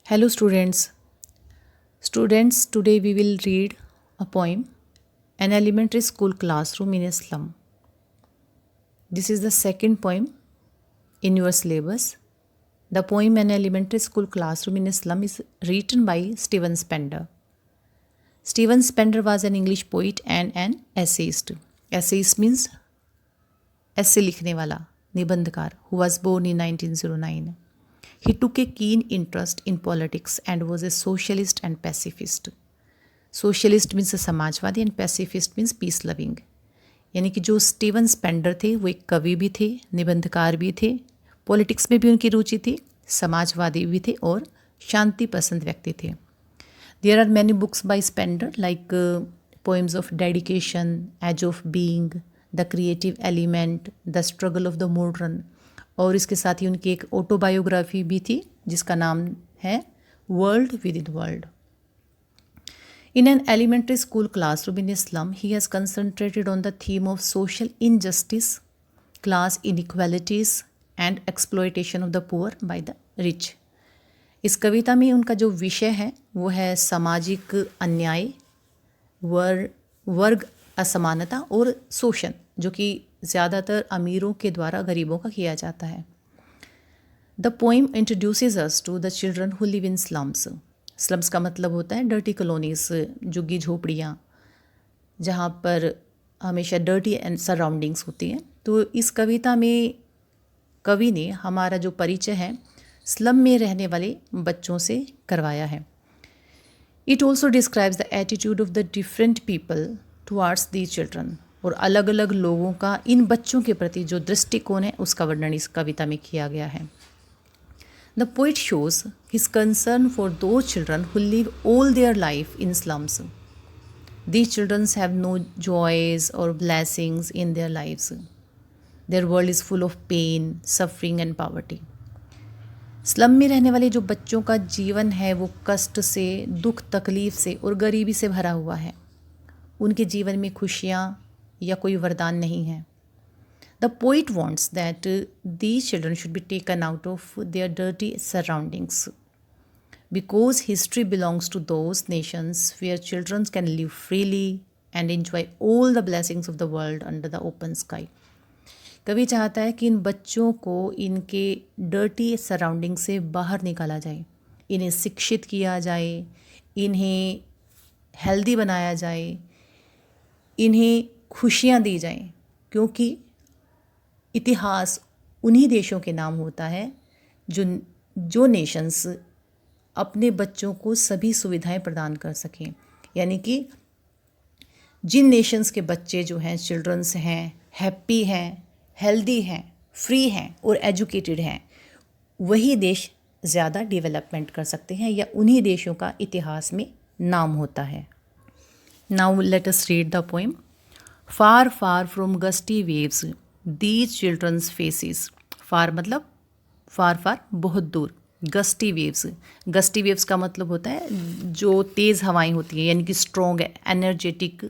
Hello students. Students, today we will read a poem, An Elementary School Classroom in a Slum. This is the second poem in your syllabus. The poem An Elementary School Classroom in a Slum is written by Stephen Spender. Stephen Spender was an English poet and an essayist. Essayist means essay लिखने वाला, निबंधकार, who was born in 1909. He took a keen interest in politics and was a socialist and pacifist. Socialist means Samajwadi and pacifist means peace loving. यानी कि जो Steven Spender थे वो एक कवि भी थे, निबंधकार भी थे, पॉलिटिक्स में भी उनकी रुचि थी, समाजवादी भी थे और शांति पसंद व्यक्ति थे. There are many books by Spender like Poems of Dedication, Edge of Being, The Creative Element, The Struggle of the Modern. और इसके साथ ही उनकी एक ऑटोबायोग्राफी भी थी जिसका नाम है world with in world. In an elementary school classroom in a slum, he has concentrated on the theme of social injustice, class inequalities and exploitation of the poor by the rich. इस कविता में उनका जो विषय है वो है सामाजिक अन्याय, वर्ग असमानता और शोषण, जो कि ज़्यादातर अमीरों के द्वारा गरीबों का किया जाता है. The poem introduces us to the children who live in slums. Slums का मतलब होता है डर्टी कॉलोनीज, झुग्गी झोपड़ियाँ, जहाँ पर हमेशा डर्टी एंड सराउंडिंग्स होती हैं. तो इस कविता में कवि ने हमारा जो परिचय है स्लम में रहने वाले बच्चों से करवाया है. It also describes the attitude of the different people towards the children. और अलग अलग लोगों का इन बच्चों के प्रति जो दृष्टिकोण है उसका वर्णन इस कविता में किया गया है. The poet shows his concern for the children who live all their life in slums. These childrens have no joys और blessings in their lives. Their world is full of pain, suffering and poverty. Slum में रहने वाले जो बच्चों का जीवन है वो कष्ट से, दुख तकलीफ से और गरीबी से भरा हुआ है. उनके जीवन में खुशियाँ या कोई वरदान नहीं है. The poet wants that these children should be taken out of their dirty surroundings because history belongs to those nations where children can live freely and enjoy all the blessings of the world under the open sky. कवि चाहता है कि इन बच्चों को इनके dirty surrounding से बाहर निकाला जाए, इन्हें शिक्षित किया जाए, इन्हें हेल्दी बनाया जाए, इन्हें खुशियाँ दी जाएं, क्योंकि इतिहास उन्हीं देशों के नाम होता है जो नेशंस अपने बच्चों को सभी सुविधाएं प्रदान कर सकें. यानी कि जिन नेशंस के बच्चे जो हैं, चिल्ड्रंस हैं, हैप्पी हैं, हेल्दी हैं, फ्री हैं और एजुकेटेड हैं, वही देश ज़्यादा डेवलपमेंट कर सकते हैं या उन्हीं देशों का इतिहास में नाम होता है. Now let us read the poem. Far far from gusty waves these childrens faces. Far मतलब फार फार बहुत दूर. गस्टी वेव्स का मतलब होता है जो तेज़ हवाएं होती हैं, यानी कि स्ट्रॉन्ग एनर्जेटिक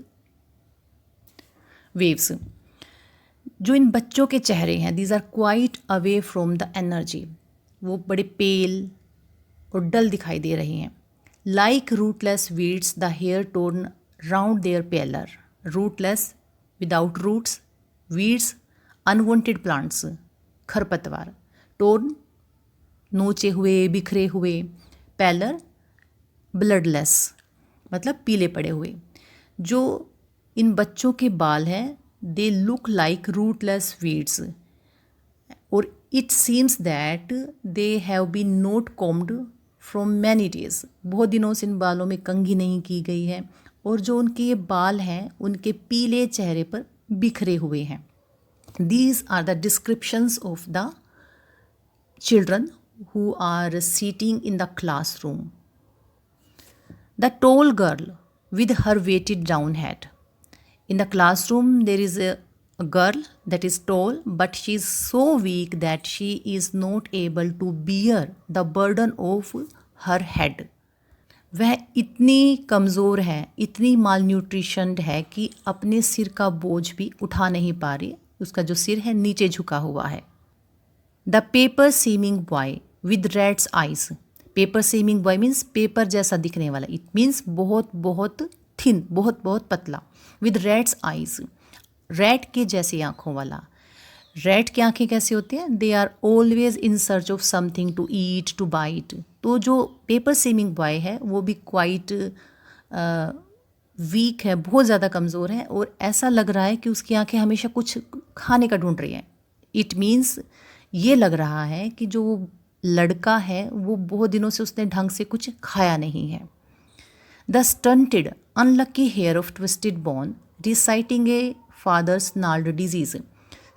वेव्स. जो इन बच्चों के चेहरे हैं, these are quite away from the energy. वो बड़े पेल और डल दिखाई दे रहे हैं. Like rootless weeds the hair torn round their pallor. Rootless without roots, weeds unwanted plants, खरपतवार, टोर्न नोचे हुए, बिखरे हुए, पेलर ब्लडलेस मतलब पीले पड़े हुए. जो इन बच्चों के बाल हैं they look like rootless weeds और it seems that they have been not combed from many days. बहुत दिनों से इन बालों में कंघी नहीं की गई है और जो उनके ये बाल हैं उनके पीले चेहरे पर बिखरे हुए हैं. These are the descriptions of the children who are sitting in the classroom. The tall girl with her weighted down head. In the classroom, there is a girl that is tall, but she is so weak that she is not able to bear the burden of her head. वह इतनी कमज़ोर है, इतनी माल न्यूट्रिशनड है कि अपने सिर का बोझ भी उठा नहीं पा रही. उसका जो सिर है नीचे झुका हुआ है. The paper seeming boy with rat's eyes. Paper seeming boy means paper जैसा दिखने वाला, इट मीन्स बहुत बहुत थिन, बहुत बहुत पतला, विद रैट्स आइज, रैट के जैसी आँखों वाला। रैट की आँखें कैसे होती हैं? They are always in search of something to eat, to bite. तो जो पेपर सेमिंग बॉय है वो भी क्वाइट वीक है, बहुत ज़्यादा कमज़ोर है, और ऐसा लग रहा है कि उसकी आंखें हमेशा कुछ खाने का ढूंढ रही हैं। इट मीन्स ये लग रहा है कि जो लड़का है वो बहुत दिनों से उसने ढंग से कुछ खाया नहीं है। The stunted unlucky heir of twisted bone reciting a father's gnarled disease.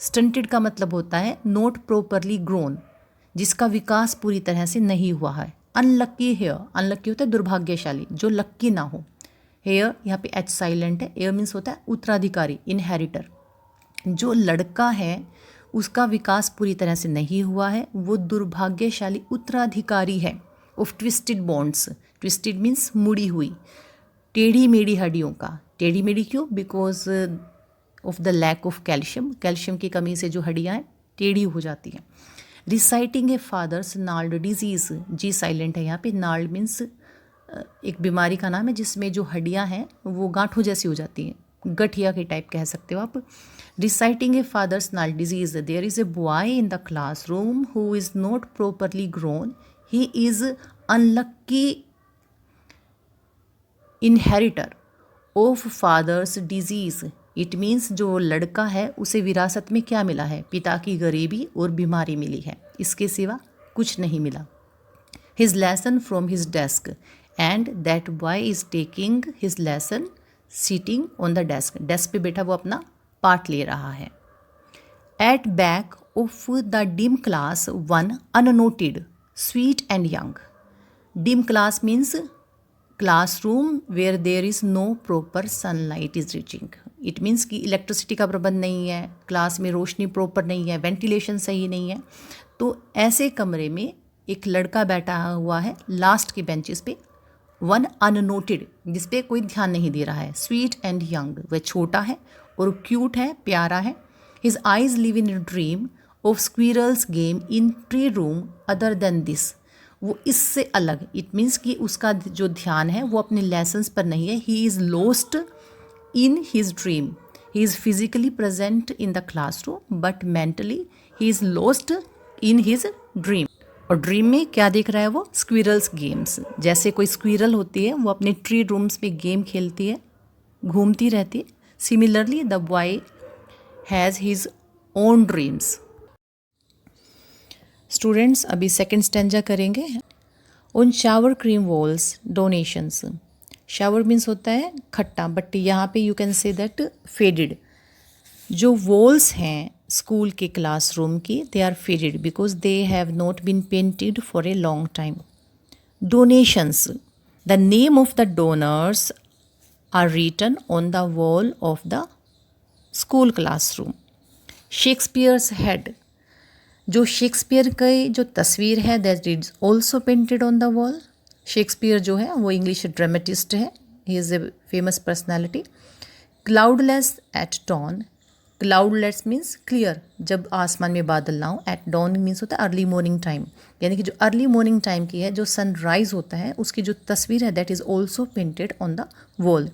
Stunted का मतलब होता है नॉट प्रॉपरली ग्रोन, जिसका विकास पूरी तरह से नहीं हुआ है। अनलक्की हेयर, अनलक्की होता है दुर्भाग्यशाली, जो लक्की ना हो। हेयर यहाँ पे एच साइलेंट है, एयर मीन्स होता है उत्तराधिकारी, इनहेरिटर। जो लड़का है उसका विकास पूरी तरह से नहीं हुआ है, वो दुर्भाग्यशाली उत्तराधिकारी है of twisted bonds. Twisted means मुड़ी हुई, टेढ़ी मेढ़ी हड्डियों का। टेढ़ी मेढ़ी क्यों? Because of the lack of calcium, calcium की कमी से जो हड्डियाँ हैं टेढ़ी हो जाती हैं। Reciting a father's gnarled disease, ji silent है यहाँ पे। नाल्ड मीन्स एक बीमारी का नाम है जिसमें जो हड्डियाँ हैं वो गांठों जैसी हो जाती हैं, गठिया के टाइप कह सकते हो आप। Reciting a father's gnarled disease, there is a boy in the classroom who is not properly grown, he is unlucky inheritor of father's disease. It means जो लड़का है उसे विरासत में क्या मिला है? पिता की गरीबी और बीमारी मिली है, इसके सिवा कुछ नहीं मिला। His lesson from his desk and that boy is taking his lesson sitting on the desk. Desk पे बैठा वो अपना पाठ ले रहा है। At back of the dim class one unnoted sweet and young. Dim class means classroom where there is no proper sunlight is reaching. It means कि electricity का प्रबंध नहीं है, क्लास में रोशनी प्रॉपर नहीं है, वेंटिलेशन सही नहीं है। तो ऐसे कमरे में एक लड़का बैठा हुआ है लास्ट के बेंचेस पे, वन अननोटेड, जिस पे कोई ध्यान नहीं दे रहा है। स्वीट एंड यंग, वह छोटा है और क्यूट है, प्यारा है। His eyes live in a dream of squirrels game in tree room other than this. वो इससे अलग, इट मीन्स कि उसका जो ध्यान है वो अपने लेसन्स पर नहीं है। He is lost in his dream. He is physically present in the classroom but mentally he is lost in his dream. और ड्रीम में क्या देख रहा है वो? Squirrels games. जैसे कोई स्क्विरल होती है वो अपने ट्री रूम्स में गेम खेलती है, घूमती रहती है। Similarly the boy has his own dreams. Students अभी सेकंड स्टैंजा करेंगे। On sour cream walls donations. Sour means होता है खट्टा, बट यहाँ पे you can say that faded. जो वॉल्स हैं स्कूल के क्लासरूम की, they are faded because they have not been painted for a long time. Donations, the name of the donors are written on the wall of the school classroom. Shakespeare's head, जो Shakespeare की जो तस्वीर है that is also painted on the wall. Shakespeare जो है वो English dramatist है, he is a famous personality. Cloudless at dawn, cloudless means clear, जब आसमान में बादल ना हो। एट डॉन मीन्स होता है अर्ली मॉर्निंग टाइम, यानी कि जो अर्ली मॉर्निंग टाइम की है, जो सनराइज होता है उसकी जो तस्वीर है that is also painted on the wall.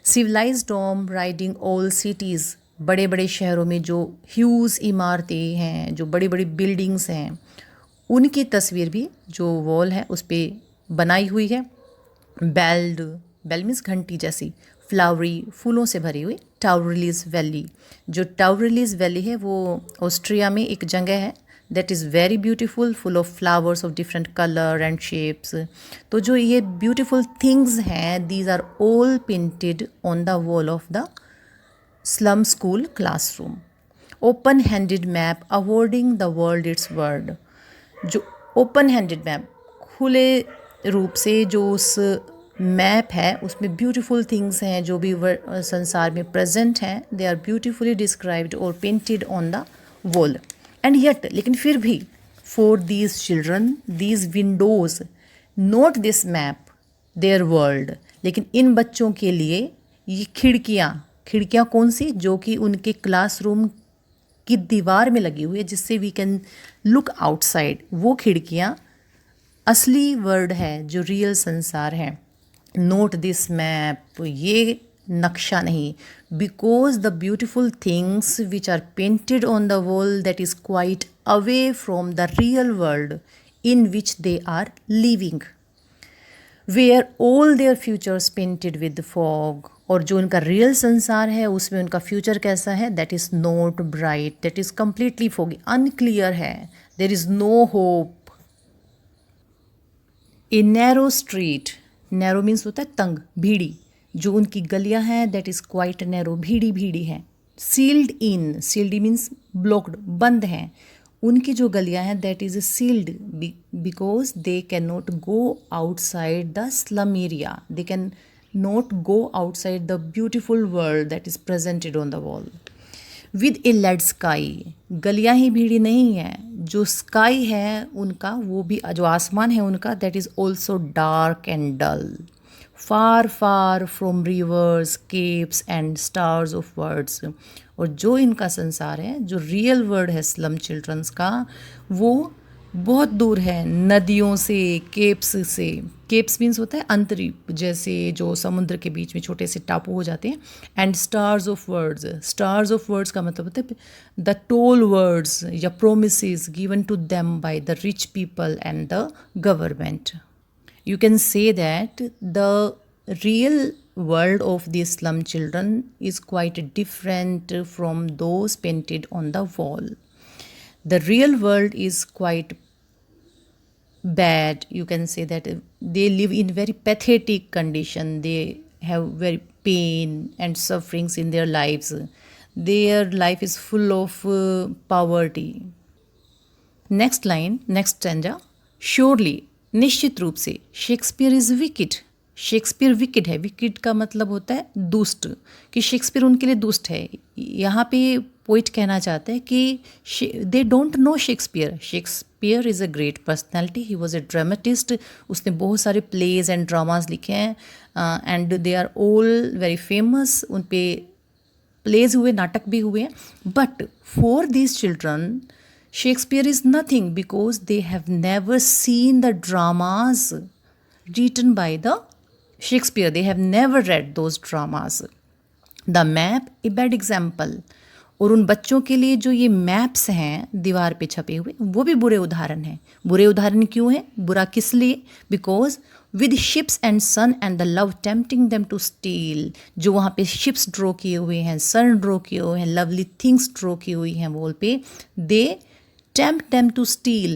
Civilised dome riding all cities, बड़े बड़े शहरों में जो ह्यूज इमारतें हैं, जो बड़ी बड़ी बिल्डिंग्स हैं, उनकी तस्वीर भी जो वॉल है उस पर बनाई हुई है। बेल्ड, बेल मीन्स घंटी जैसी। फ्लावरी, फूलों से भरी हुई। टाउरलीज वैली, जो टाउरलीज वैली है वो ऑस्ट्रिया में एक जगह है that is very beautiful, full of flowers of different colour and shapes. तो जो ये ब्यूटीफुल थिंग्स हैं, these are all painted on the wall of the slum school classroom. Open handed map awarding the world its word, जो open handed map, खुले रूप से जो उस मैप है उसमें ब्यूटीफुल थिंग्स हैं जो भी संसार में प्रेजेंट हैं, दे आर ब्यूटीफुली डिस्क्राइब्ड और painted on the wall. And yet, लेकिन फिर भी, for these children these Windows note this map there world, लेकिन इन बच्चों के लिए ये खिड़कियाँ कौन सी? जो कि उनके क्लासरूम की दीवार में लगी हुई है, जिससे वी कैन लुक आउटसाइड। वो खिड़कियाँ असली वर्ल्ड है, जो रियल संसार है। नोट दिस मैप, ये नक्शा नहीं, because the beautiful things which are painted on the wall that is quite away from the real world in which they are living, where all their futures painted with fog. और जो उनका real संसार है उसमें उनका future कैसा है, that is not bright, that is completely foggy, unclear है, there is no hope. A narrow street, narrow means होता है तंग, भीड़ी, जो उनकी गलियां हैं दैट इज़ क्वाइट नैरो, भीड़ी भीड़ी हैं। Sealed in, sealed means blocked, बंद हैं। उनकी जो गलियां हैं that is sealed because they can not go outside the slum area, they can not go outside the beautiful world that is presented on the wall. With a lead sky, गलियां ही भीड़ी नहीं है, जो स्काई है उनका, वो भी जो आसमान है उनका, that is also dark and dull, far far from rivers, capes and stars of words. और जो इनका संसार है, जो रियल वर्ल्ड है स्लम चिल्ड्रंस का, वो बहुत दूर है नदियों से, केप्स से। केप्स मीन्स होता है अंतरीप, जैसे जो समुद्र के बीच में छोटे से टापू हो जाते हैं। And stars of words, stars of words का मतलब होता है द टोल वर्ड्स या promises given to them by the rich people and the government. You can say that the real world of these slum children is quite different from those painted on the wall. The real world is quite bad. You can say that they live in very pathetic condition. They have very pain and sufferings in their lives. Their life is full of poverty. Next line, next stanza, surely, निश्चित रूप से, Shakespeare is wicked, Shakespeare wicked है, wicked का मतलब होता है दुष्ट, कि शेक्सपियर उनके लिए दुष्ट है। यहाँ पे पोइट कहना चाहते हैं कि they don't know Shakespeare, Shakespeare is a great personality, he was a dramatist, उसने बहुत सारे प्लेज एंड ड्रामाज लिखे हैं and they are all very famous, उन पे प्लेज हुए, नाटक भी हुए हैं। But for these children Shakespeare is nothing because they have never seen the dramas written by the Shakespeare. They have never read those dramas. The map, a bad example. और उन बच्चों के लिए जो ये मैप्स हैं दीवार पे छपे हुए, वो भी बुरे उदाहरण हैं। बुरे उदाहरण क्यों हैं? बुरा किस लिए? Because with ships and sun and the love tempting them to steal, जो वहाँ पे शिप्स ड्रॉ किए हुए हैं, सन ड्रॉ किए हुए हैं, लवली थिंग्स ड्रॉ की हुई हैं वॉल पे, दे tempt them to steal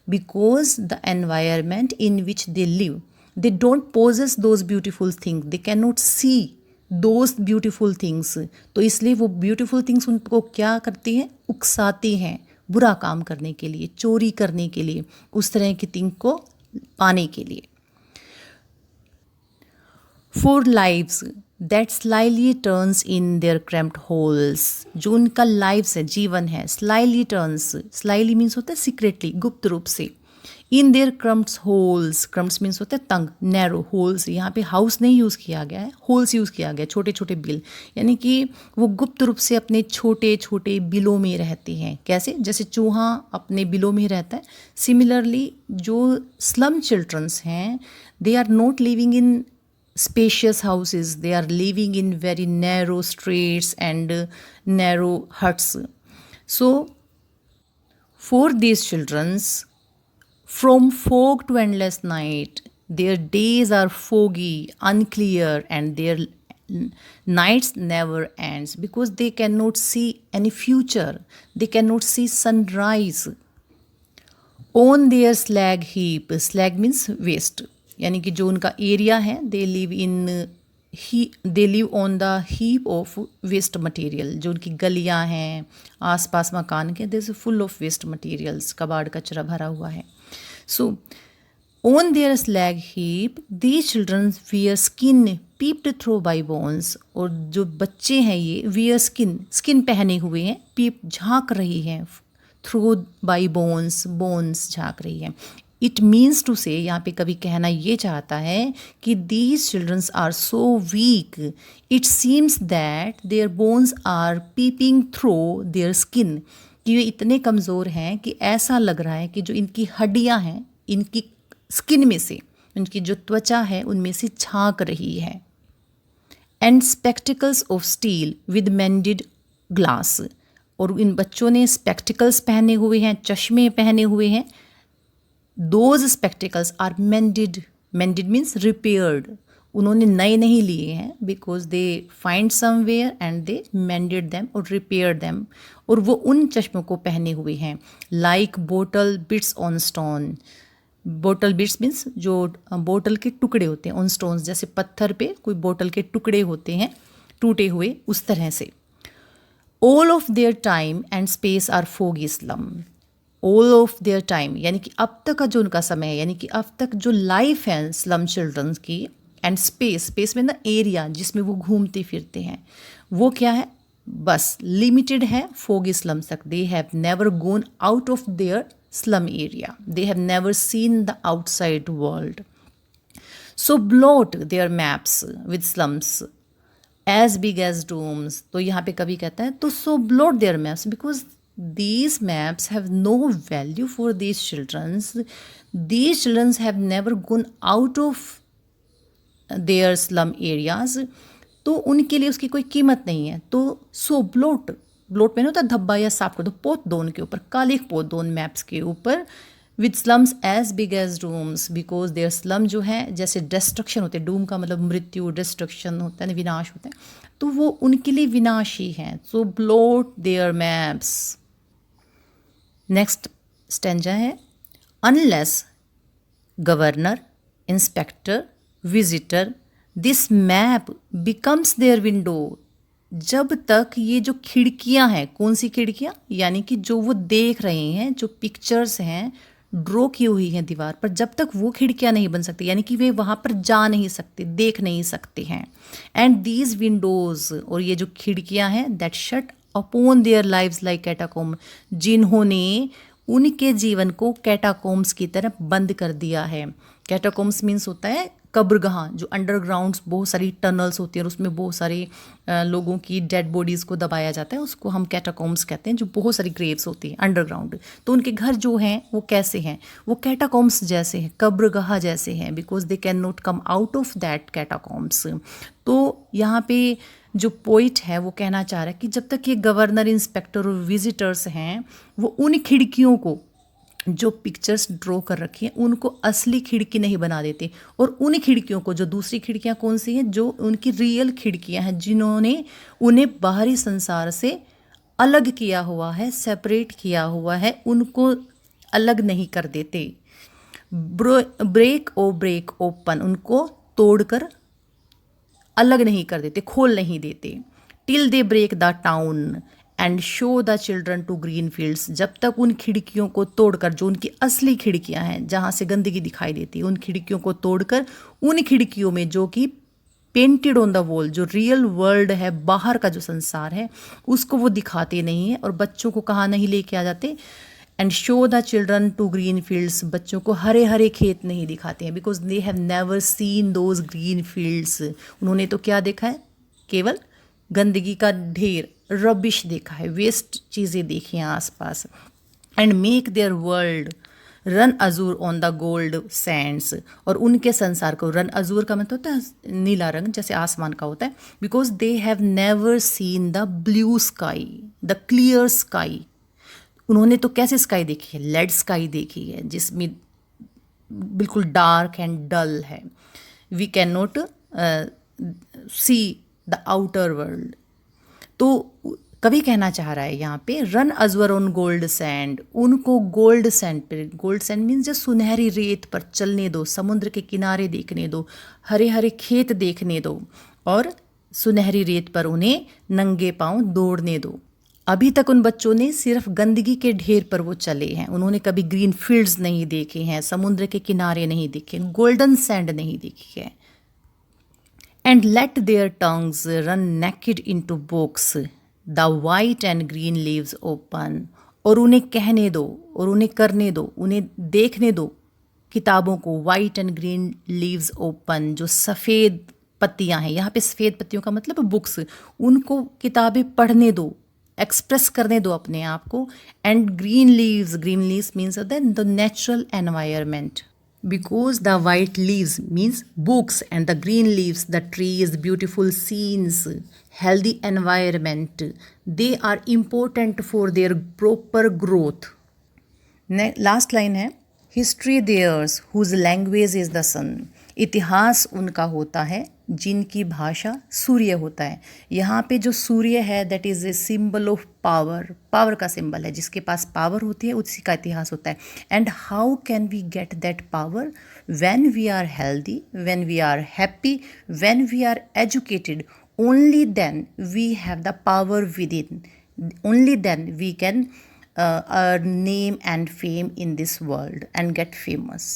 because the environment in which they live, they don't possess those beautiful things, they cannot see those beautiful things। तो इसलिए वो beautiful things उनको क्या करती हैं, उकसाती हैं बुरा काम करने के लिए, चोरी करने के लिए, उस तरह की थिंग को पाने के लिए। For lives that slyly turns in their cramped holes, जो उनका लाइव्स है, जीवन है, slyly turns, slyly मीन्स होता है सीक्रेटली, गुप्त रूप से, in their crumbs holes, crumbs means होता है तंग, नैरो, होल्स, यहाँ पे हाउस नहीं यूज़ किया गया है, होल्स यूज़ किया गया, छोटे छोटे बिल, यानी कि वो गुप्त रूप से अपने छोटे छोटे बिलों में रहती हैं। कैसे? जैसे चूहा अपने बिलों में रहता है, सिमिलरली जो स्लम चिल्ड्रंस हैं, they are not living in spacious houses, they are living in very narrow streets and narrow huts. So for these children's, from fog to endless night, their days are foggy, unclear, and their nights never ends because they cannot see any future, they cannot see sunrise. On their slag heap, slag means waste, यानी कि जो उनका area है, they live on the heap of waste material, जो उनकी गलियां हैं, आसपास मकान के, this full of waste materials, कबाड़ कचरा भरा हुआ है। So on their slag heap these children wear skin peeped through by bones, और जो बच्चे हैं ये वियर स्किन, स्किन पहने हुए हैं, पीप झाँक रही हैं, थ्रू बाई बोन्स, बोन्स झाँक रही हैं। इट मीन्स टू से, यहाँ पे कभी कहना ये चाहता है कि these childrens are so weak, it seems that their bones are peeping through their skin, कि ये इतने कमज़ोर हैं कि ऐसा लग रहा है कि जो इनकी हड्डियाँ हैं, इनकी स्किन में से, उनकी जो त्वचा है उनमें से झांक रही है। And spectacles of steel with मेंडेड glass, और इन बच्चों ने स्पेक्टिकल्स पहने हुए हैं, चश्मे पहने हुए हैं। Those spectacles are mended, mended means repaired, उन्होंने नए नहीं लिए हैं, because they find somewhere and they mended them और रिपेयर देम, और वो उन चश्मों को पहने हुए हैं। Like bottle bits on stone, bottle bits means जो बोतल के टुकड़े होते हैं ऑन स्टोन्स, जैसे पत्थर पे कोई बोतल के टुकड़े होते हैं टूटे हुए, उस तरह से। All of their time and space are foggy slum, all of their time यानी कि अब तक का जो उनका समय है, यानी कि अब तक जो लाइफ है स्लम चिल्ड्रंस की, एंड स्पेस, स्पेस में ना एरिया जिसमें वो घूमते फिरते हैं, वो क्या है, बस लिमिटेड है फोगी स्लम तक। They have never gone out of their slum area, they have never seen the outside world, so blot their maps with slums as big as domes। तो यहाँ पे कवि कहता है तो so blot their maps because these maps have no value for these children have never gone out of their slum areas, तो उनके लिए उसकी कोई कीमत नहीं है। तो so blot, ब्लोट में होता है धब्बा या साफ कर दो, पोत दो उनके ऊपर, कालिख पोत दो उन मैप्स के ऊपर। With slums as big as dooms, because their slum जो है जैसे डिस्ट्रक्शन होते हैं, डूम का मतलब मृत्यु, डिस्ट्रक्शन होता है ना, विनाश होता है, तो वो उनके लिए विनाशी हैं। So blot their maps. Next stanza है, unless governor, inspector, visitor, this map becomes their window, जब तक ये जो खिड़कियां हैं, कौन सी खिड़कियां, यानी कि जो वो देख रहे हैं, जो पिक्चर्स हैं ड्रॉ की हुई हैं दीवार पर, जब तक वो खिड़कियां नहीं बन सकती, यानी कि वे वहाँ पर जा नहीं सकते, देख नहीं सकते हैं। एंड दीज विंडोज, और ये जो खिड़कियां हैं, that shut upon their lives like catacomb, जिन्होंने उनके जीवन को कैटाकोम्स की तरह बंद कर दिया है। कैटाकोम्स मीन्स होता है कब्रगाह, जो अंडरग्राउंड बहुत सारी टनल्स होती है और उसमें बहुत सारे लोगों की डेड बॉडीज़ को दबाया जाता है, उसको हम कैटाकोम्स कहते हैं, जो बहुत सारी ग्रेव्स होती हैं अंडरग्राउंड। तो उनके घर जो हैं वो कैसे हैं, वो कैटाकोम्स जैसे हैं, कब्रगाह जैसे हैं, because they can not come out of that catacombs. तो यहाँ पे जो पोइट है वो कहना चाह रहा है कि जब तक ये गवर्नर, इंस्पेक्टर और विजिटर्स हैं, वो उन खिड़कियों को जो पिक्चर्स ड्रॉ कर रखी हैं उनको असली खिड़की नहीं बना देते, और उन खिड़कियों को, जो दूसरी खिड़कियां कौन सी हैं, जो उनकी रियल खिड़कियां हैं, जिन्होंने उन्हें बाहरी संसार से अलग किया हुआ है, सेपरेट किया हुआ है, उनको अलग नहीं कर देते। ब्रेक ओपन, उनको तोड़कर अलग नहीं कर देते, खोल नहीं देते। Till they break the town and show the children to green fields, जब तक उन खिड़कियों को तोड़कर, जो उनकी असली खिड़कियां हैं जहाँ से गंदगी दिखाई देती है, उन खिड़कियों को तोड़कर उन खिड़कियों में जो कि पेंटेड ऑन द वॉल, जो रियल वर्ल्ड है, बाहर का जो संसार है, उसको वो दिखाते नहीं है, और बच्चों को कहाँ नहीं लेके आ जाते। And show the children to green fields, बच्चों को हरे हरे खेत नहीं दिखाते हैं, because they have never seen those green fields, उन्होंने तो क्या देखा है, केवल गंदगी का ढेर, रबिश देखा है, वेस्ट चीज़ें देखी हैं आसपास। And make their world run Azzur on the gold Sands, और उनके संसार को, रन अजूर का मतलब होता है नीला रंग जैसे आसमान का होता है, because they have never seen the blue sky, the clear sky, उन्होंने तो कैसे स्काई देखी है, लेड स्काई देखी है, जिसमें बिल्कुल डार्क एंड डल है। We can not see the outer world. तो कवि कहना चाह रहा है यहाँ पे, run azure on gold sand, उनको गोल्ड सैंड पर, गोल्ड सैंड मीन्स जो सुनहरी रेत पर चलने दो, समुद्र के किनारे देखने दो, हरे हरे खेत देखने दो, और सुनहरी रेत पर उन्हें नंगे पांव दौड़ने दो। अभी तक उन बच्चों ने सिर्फ गंदगी के ढेर पर वो चले हैं, उन्होंने कभी ग्रीन फील्ड्स नहीं देखे हैं, समुद्र के किनारे नहीं देखे, गोल्डन सैंड नहीं देखी है। And let their tongues run naked into books, the white and green leaves open, और उन्हें कहने दो और उन्हें करने दो, उन्हें देखने दो किताबों को, white and green leaves open, जो सफ़ेद पत्तियां हैं, यहाँ पे सफ़ेद पत्तियों का मतलब बुक्स, उनको किताबें पढ़ने दो, एक्सप्रेस करने दो अपने आप को। And green leaves means the natural environment, Because the white leaves means books and the green leaves, the trees, beautiful scenes, healthy environment, they are important for their proper growth. Last line है, history theirs whose language is the sun, इतिहास उनका होता है जिनकी भाषा सूर्य होता है। यहाँ पे जो सूर्य है that is a symbol of power, power का सिंबल है, जिसके पास पावर होती है उसी का इतिहास होता है। And how can we get that power? When we are healthy, when we are happy, when we are educated, only then we have the power within, only then we can earn name and fame in this world and get famous.